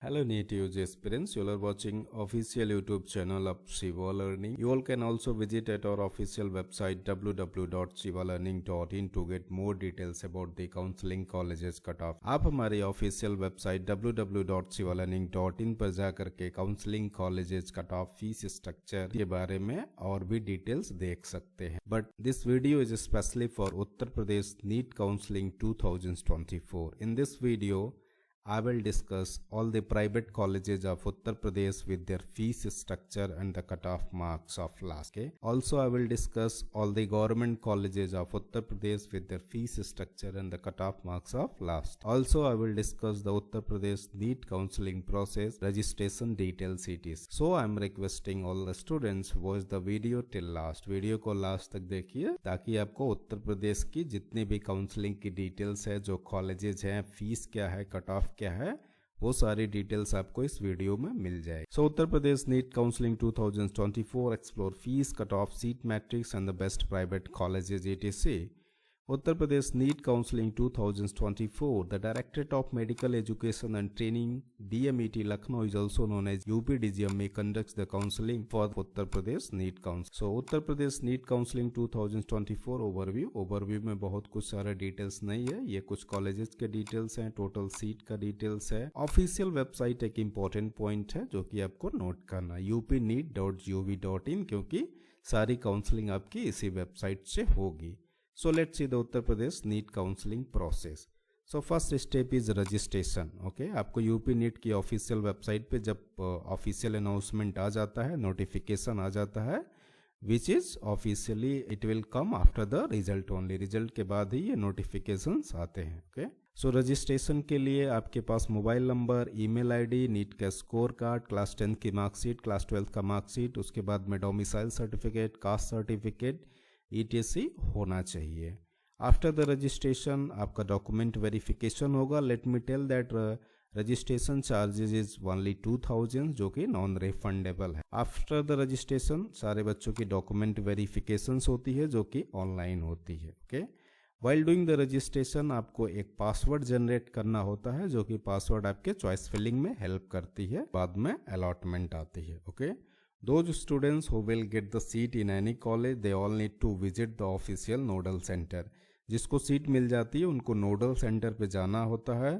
Hello native aspirants, you are watching official YouTube channel of Shiva Learning. You all can also visit at our official website www.shivalearning.in to get more details about the counseling colleges cutoff. आप हमारी official website www.shivalearning.in पर जाकर के counseling colleges cutoff fees structure के बारे में और भी details देख सकते हैं. But this video is especially for Uttar Pradesh NEET Counseling 2024. In this video, I will discuss all the private colleges of Uttar Pradesh with their fees structure and the cutoff marks of last. Okay. Also, I will discuss all the government colleges of Uttar Pradesh with their fees structure and the cutoff marks of last. Also, I will discuss the Uttar Pradesh NEET counseling process, registration details etc. So, I am requesting all the students watch the video till last. Video को last तक देखिए ताकि आपको उत्तर प्रदेश की जितनी भी counselling की details है, जो कॉलेजेस हैं, फीस क्या है, कट ऑफ क्या है, वो सारी डिटेल्स आपको इस वीडियो में मिल जाए. So Uttar Pradesh NEET counselling 2024 explore fees, cut off, seat matrix and the best private colleges etc. Uttar Pradesh NEET Counseling 2024, the Directorate of Medical Education and Training DMET Lucknow is also known as UPDGME conducts the counseling for Uttar Pradesh NEET Council. So Uttar Pradesh NEET Counseling 2024 overview में बहुत कुछ सारा details नहीं है, ये कुछ colleges के details हैं, टोटल सीट का डिटेल्स है. ऑफिशियल वेबसाइट एक इम्पोर्टेंट पॉइंट है जो कि आपको नोट करना है, upneet.gov.in, क्योंकि सारी काउंसलिंग आपकी इसी वेबसाइट से होगी. So let's see the Uttar Pradesh NEET counseling process. So first step is registration. Okay, आपको यूपी नीट की ऑफिशियल वेबसाइट पे जब ऑफिशियल अनाउंसमेंट आ जाता है, नोटिफिकेशन आ जाता है, which is officially it will come after the result only. Result के बाद ही ये नोटिफिकेशंस आते हैं. ओके, सो रजिस्ट्रेशन के लिए आपके पास mobile number, email ID, NEET का स्कोर कार्ड, क्लास 10 की मार्कशीट, क्लास 12 का मार्कशीट, उसके बाद में domicile certificate, caste certificate etc. होना चाहिए. आफ्टर द रजिस्ट्रेशन आपका डॉक्यूमेंट वेरिफिकेशन होगा. Let me tell that registration charges is only 2000 जो कि नॉन रिफंडेबल है. आफ्टर द रजिस्ट्रेशन सारे बच्चों की डॉक्यूमेंट वेरिफिकेशन होती है जो कि ऑनलाइन होती है. Okay, while doing the registration आपको एक पासवर्ड जनरेट करना होता है जो कि पासवर्ड आपके चॉइस फिलिंग में हेल्प करती है, बाद में अलॉटमेंट आती है. Okay, Those students who will get the seat in any college, they all need to visit the official nodal center. जिसको सीट मिल जाती है उनको नोडल सेंटर पे जाना होता है.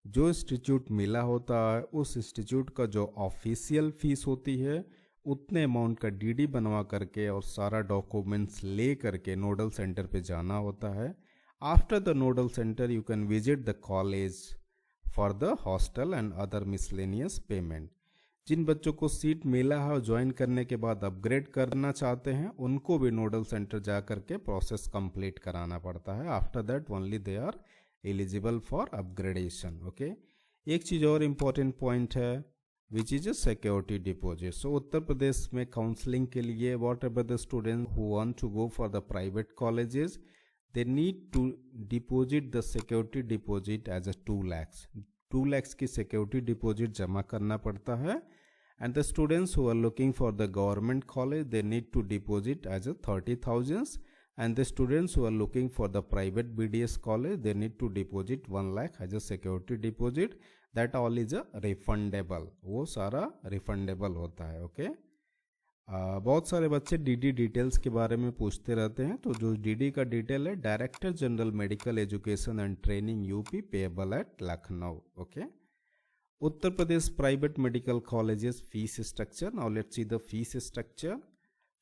जो इंस्टीट्यूट मिला होता है उस इंस्टीट्यूट का जो ऑफिशियल फीस होती है उतने अमाउंट का डीडी बनवा करके और सारा डॉक्यूमेंट्स ले करके नोडल सेंटर पे जाना होता है. After the nodal centre you can visit the college for the hostel and other miscellaneous payment. जिन बच्चों को सीट मिला है और ज्वाइन करने के बाद अपग्रेड करना चाहते हैं उनको भी नोडल सेंटर जा करके प्रोसेस कंप्लीट कराना पड़ता है. After that only they are eligible for upgradation. Okay, एक चीज़ और इम्पोर्टेंट पॉइंट है which is a security deposit. So Uttar Pradesh में काउंसलिंग के लिए whatever the student who want to go for the private colleges, they need to deposit the security deposit as a 2 lakhs. 2 lakhs की security deposit जमा करना पड़ता है. And the students who are looking for the government college they need to deposit as a 30,000. And the students who are looking for the private BDS college they need to deposit 1 lakh as a security deposit. That all is a refundable, वो सारा refundable होता है. Okay, बहुत सारे बच्चे DD details के बारे में पूछते रहते हैं. तो जो डीडी का डिटेल है, director general medical education and training UP, payable eight Lucknow. Okay, Uttar Pradesh private medical colleges fees structure. Now let's see the fees structure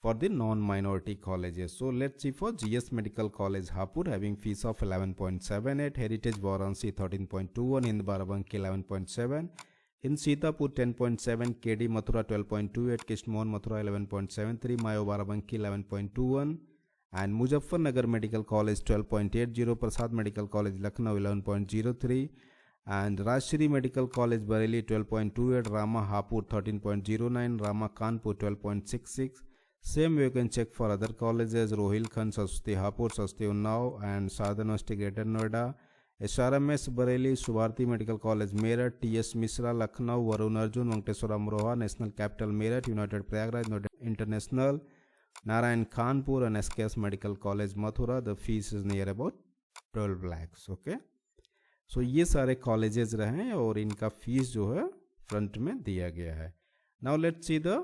for the non-minority colleges. So let's see for GS Medical College Hapur having fees of 11.78, Heritage Varanasi 13.21, Hind Barabanki 11.7, in Sitapur 10.7, KD Mathura 12.28, Kishmohan Mathura 11.73, Mayo Barabanki 11.21, and Muzaffarnagar Medical College 12.80, Prasad Medical College Lucknow 11.03, and Rajshri Medical College Bareilly 12.28, Rama Hapur 13.09, Rama Kanpur 12.66. Same way you can check for other colleges, Rohilkhand, Saraswati Hapur, Saraswati Unnao, and Sadhan University Greater Noida, SRMS Bareilly, Subharti Medical College Meerut, TS Misra Lucknow, Varun Arjun, Venkateswara Amroha, National Capital Meerut, United Prayagraj International, Narayan Kanpur, and SKS Medical College Mathura. The fees is near about 12 lakhs. Okay, so ये सारे colleges रहे और इनका fees जो है front में दिया गया है। Now let's see the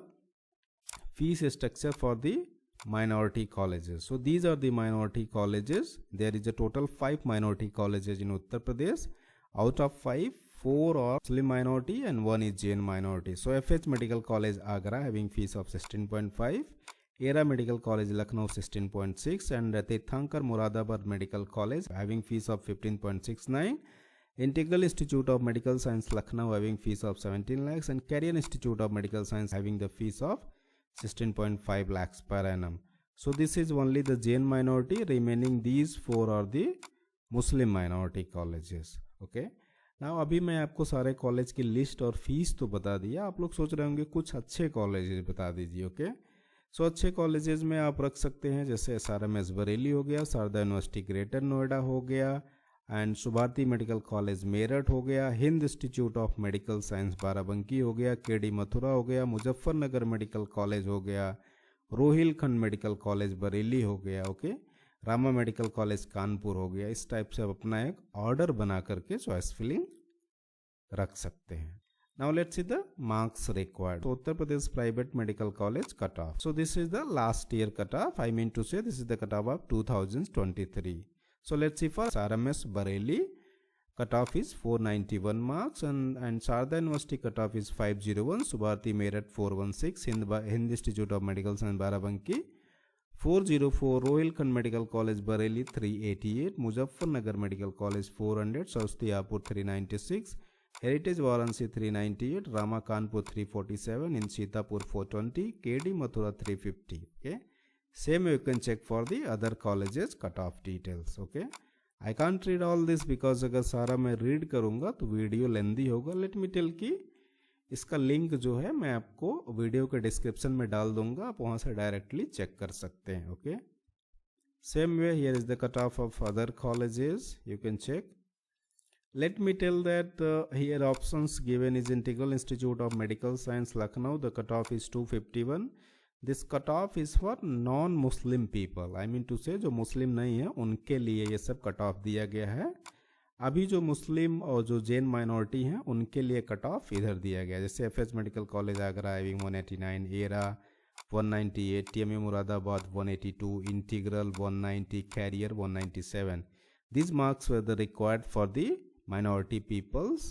fees structure for the minority colleges. So these are the minority colleges. There is a total 5 minority colleges in Uttar Pradesh. Out of 5, 4 are Muslim minority and 1 is Jain minority. So FH Medical College Agra having fees of 16.5, ERA Medical College Lucknow 16.6, and Tirthankar Moradabad Medical College having fees of 15.69. Integral Institute of Medical Science Lucknow having fees of 17 lakhs, and Career Institute of Medical Science having the fees of 16.5 lakhs per annum. So this is only the Jain minority. Remaining these 4 are the Muslim minority colleges. Okay. Now अभी मैं आपको सारे college की list और fees तो बता दिया. आप लोग सोच रहे होंगे कुछ अच्छे कॉलेजेस बता दीजिए. ओके. सो अच्छे कॉलेजेस में आप रख सकते हैं जैसे SRMS बरेली हो गया, शारदा यूनिवर्सिटी ग्रेटर नोएडा हो गया, and Subharti medical college Meerut हो गया, Hind institute of medical science Barabanki हो गया, केडी मथुरा हो गया, मुजफ्फरनगर मेडिकल कॉलेज हो गया, रोहिलखंड मेडिकल कॉलेज बरेली हो गया. Okay. Rama medical college Kanpur हो गया. इस टाइप से आप अपना एक ऑर्डर बना करके चॉइस फिलिंग रख सकते हैं. Now let's see the marks required. Uttar Pradesh private medical college cut off. So this is the last year cut off. I mean to say this is the cut off 2023. So let's see for RMS Bareilly, cutoff is 491 marks, and Sharda University cutoff is 501, Subharti Meerut 416, Hind Institute of Medical Science Barabanki 404, Rohilkhand Medical College Bareilly 388, Muzaffarnagar Medical College 400, Saraswati Apur 396, Heritage Varanasi 398, Rama Kanpur 347, in Sitapur 420, KD Mathura 350. Okay. Same you can check for the other colleges cutoff details. Okay. I can't read all this because अगर सारा मैं read करूँगा तो video लेंदी होगा. Let me tell कि इसका link जो है मैं आपको वीडियो के डिस्क्रिप्शन में डाल दूंगा, आप वहाँ से डायरेक्टली चेक कर सकते हैं. Okay. Same way here is the cut off other colleges, you can check. Let me tell that here options given is Integral Institute of Medical Science Lucknow. The cutoff is 251. This cutoff is for non-Muslim people. I mean to say जो मुस्लिम नहीं है उनके लिए ये सब cut off दिया गया है. अभी जो मुस्लिम और जो जैन माइनॉरिटी हैं उनके लिए कट ऑफ इधर दिया गया है. जैसे FH medical college Agra having 189, Era 198, TMA Moradabad 182, integral 190, career 197. These marks were the required for the minority peoples.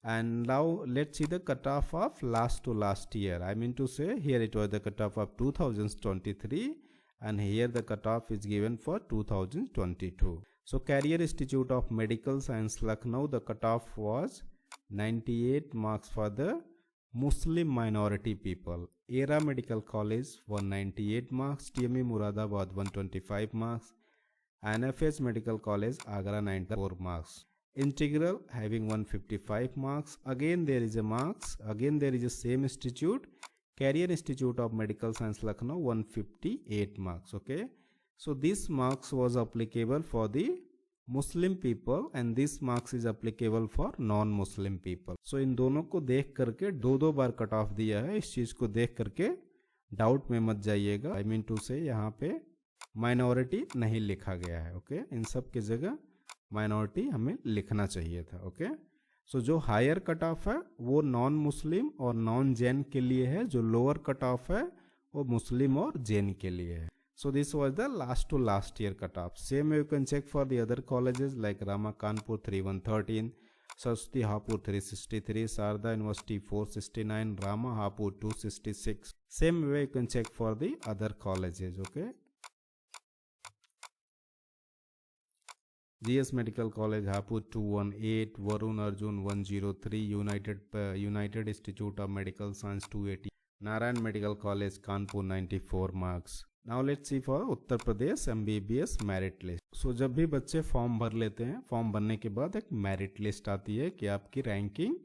And now let's see the cutoff of last to last year. I mean to say here it was the cutoff of 2023 and here the cutoff is given for 2022. So Career Institute of Medical Science Lucknow, the cutoff was 98 marks for the Muslim minority people. ERA Medical College 198 marks, TME Muradabad 125 marks, and FH Medical College Agra 94 marks. Integral having 155 marks. Again there is a marks. Again there is a same institute. Career Institute of Medical Science Lucknow 158 marks. Okay. So this marks was applicable for the Muslim people and this marks is applicable for non-Muslim people. So इन दोनों को देख करके दो बार cut off दिया है. इस चीज को देख करके डाउट में मत जाइएगा. I mean to say यहाँ पे माइनॉरिटी नहीं लिखा गया है. ओके. इन सब की जगह माइनॉरिटी हमें लिखना चाहिए था. ओके. सो जो हायर कट ऑफ है वो नॉन मुस्लिम और नॉन जैन के लिए है, जो लोअर कट ऑफ है वो मुस्लिम और जैन के लिए है. So this was the last to last year cut off. Same you can check for the other colleges like Rama Kanpur 3113, Saraswati Hapur 363, Sharda university 469, Rama Hapur 266. Same way you can check for the other colleges. Okay. GS Medical College Hapur 218, Varun Arjun 103, United Institute of Medical Science 280, Narayan Medical College Kanpur 94 marks. Now let's see for Uttar Pradesh MBBS merit list. So जब भी बच्चे form भर लेते हैं, form भरने के बाद एक मेरिट लिस्ट आती है कि आपकी ranking,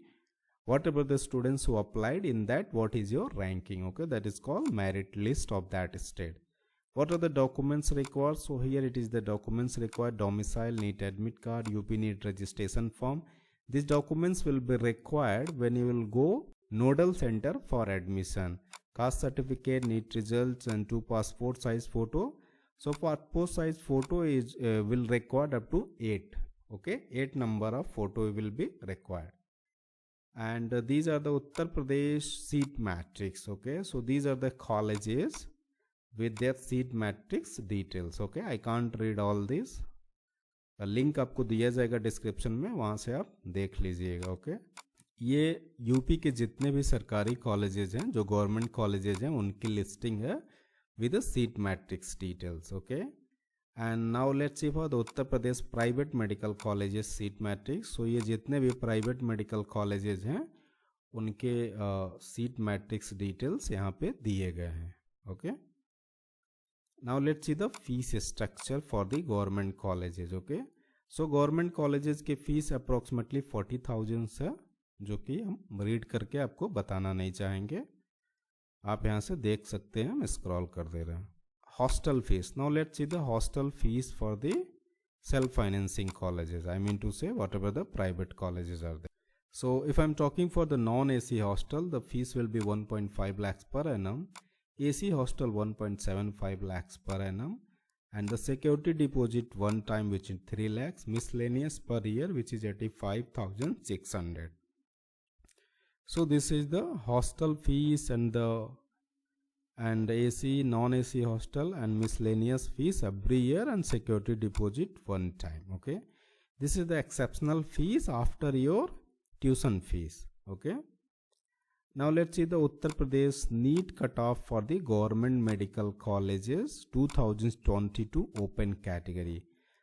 whatever the students who applied in that, what is your ranking. Okay, that is called merit list of that state. What are the documents required? So here it is the documents required: domicile, NEET admit card, UP NEET registration form. These documents will be required when you will go nodal center for admission. Caste certificate, NEET results, and 2 passport size photo. So passport size photo is will required up to 8. Okay, 8 number of photo will be required. and these are the Uttar Pradesh seat matrix. Okay, so these are the colleges with their seat matrix details. Okay, I can't read all this. Link आपको दिया जाएगा description में, वहाँ से आप देख लीजिएगा. Okay, ये यूपी के जितने भी सरकारी कॉलेजेस हैं, जो गवर्नमेंट कॉलेजेस हैं, उनकी लिस्टिंग है with seat matrix details. Okay, and now let's see for the Uttar Pradesh private medical colleges seat matrix. So ये जितने भी प्राइवेट मेडिकल कॉलेजेस हैं उनके सीट मैट्रिक्स डिटेल्स यहाँ पे दिए गए हैं. Okay, now let's see the fees structure for the government colleges. Okay, so government colleges के फीस approximately 40,000 है, जो कि हम रीड करके आपको बताना नहीं चाहेंगे, आप यहाँ से देख सकते हैं, हम स्क्रॉल कर दे रहे हैं. Hostel fees, now let's see the hostel fees for the self financing colleges. I mean to say whatever the private colleges are there. So if I'm talking for the non-AC hostel, the fees will be 1.5 lakhs per annum. AC hostel 1.75 lakhs per annum, and the security deposit one time which is 3 lakhs, miscellaneous per year which is 85,600. So this is the hostel fees and AC, non-AC hostel and miscellaneous fees every year and security deposit one time. Okay, this is the exceptional fees after your tuition fees. Okay. Now let's see the Uttar Pradesh NEET cutoff for the government medical colleges 2022 open category.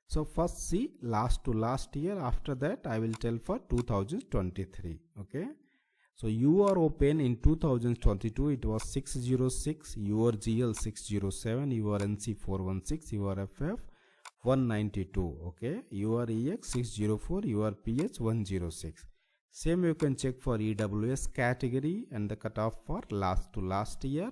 So first see last to last year, after that I will tell for 2023. Okay, so your open in 2022 it was 606, your GL 607, your NC 416, your FF 192. Okay, your EX 604, your PH 106. Same you can check for EWS category and the cutoff for last to last year.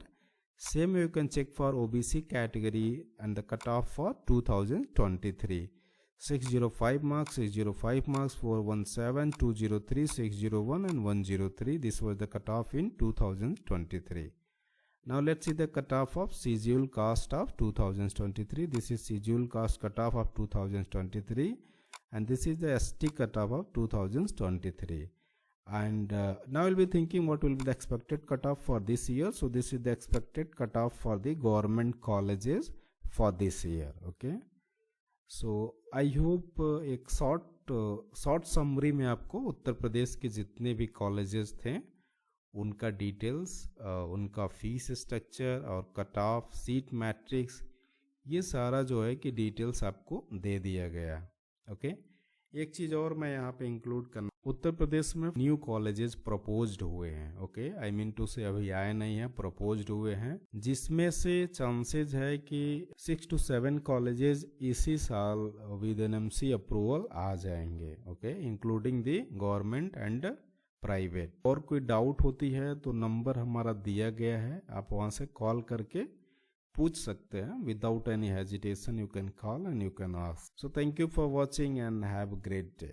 Same you can check for OBC category and the cutoff for 2023. 605 marks, 605 marks, 417, 203, 601 and 103. This was the cutoff in 2023. Now let's see the cutoff of schedule caste of 2023. This is schedule caste cutoff of 2023. And this is the ST cutoff of 2023. And now you'll be thinking what will be the expected cutoff for this year. So this is the expected cutoff for the government colleges for this year. Okay, so I hope एक short summary में आपको उत्तर प्रदेश के जितने भी colleges थे उनका details, उनका fees structure और कट ऑफ, सीट मैट्रिक्स, ये सारा जो है कि डिटेल्स आपको दे दिया गया. ओके, एक चीज़ और मैं यहाँ पे इंक्लूड करना, उत्तर प्रदेश में न्यू कॉलेजेस प्रपोज्ड हुए हैं. ओके, आई मीन टू से अभी आए नहीं हैं, प्रपोज्ड हुए हैं, जिसमें से चांसेस है कि 6 to 7 कॉलेजेस इसी साल विद NMC अप्रूवल आ जाएंगे. Okay, including the government and private. और कोई डाउट होती है तो नंबर हमारा दिया गया है, आप वहाँ से कॉल करके पूछ सकते हैं. Without any hesitation you can call and you can ask. So thank you for watching and have a great day.